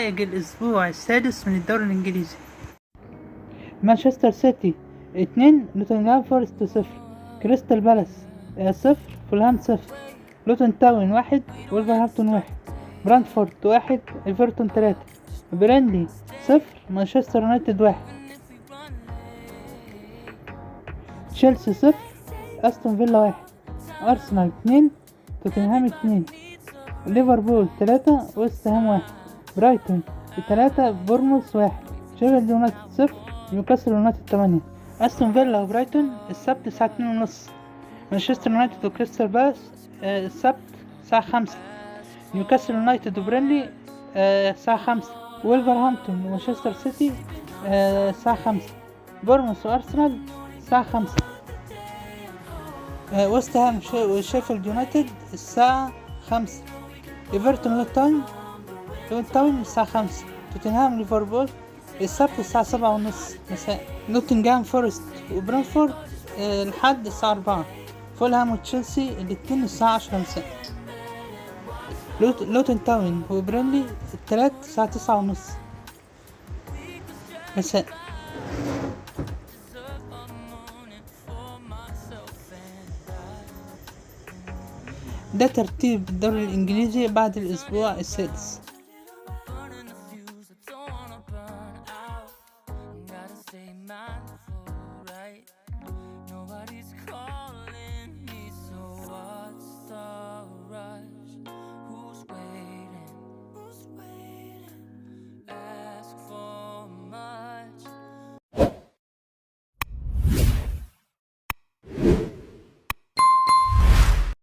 نتائج الأسبوع السادس من الدوري الإنجليزي. مانشستر سيتي 2، نوتنغهام فورست 0، كريستال بالاس 0، فولهام 0، لوتون تاون 1، وولفرهامبتون 1، برانتفورد 1، ايفرتون 3، برينلي 0، مانشستر يونايتد 1، تشيلسي 0، استون فيلا 1، ارسنال 2، توتنهام 2، ليفربول 3، ويست هام 1، برايتون 3، بورموث 1، شيفيلد يونايتد 0، نيوكاسل يونايتد 8. استون فيلا وبرايتون السبت الساعة 2:30. مانشستر يونايتد وكريستال بالاس السبت الساعة 5. نيوكاسل يونايتد وبرينلي الساعة 5. وولفرهامبتون ومانشستر سيتي الساعة 5. بورموث وارسنال الساعة 5. ويست هام وشيفيلد يونايتد الساعة 5. ايفرتون لوتون تاون الساعة 5. توتنهام ليفربول السبت الساعة 7:30 مساء. نوتنغهام فورست وبرنتفورد الحد الساعة 4. فولهام وتشيلسي الاثنين الساعة 10 مساء. لوتون تاون وبرينلي الثلاث الساعة 9:30 مساء. ده ترتيب الدوري الإنجليزي بعد الأسبوع السادس.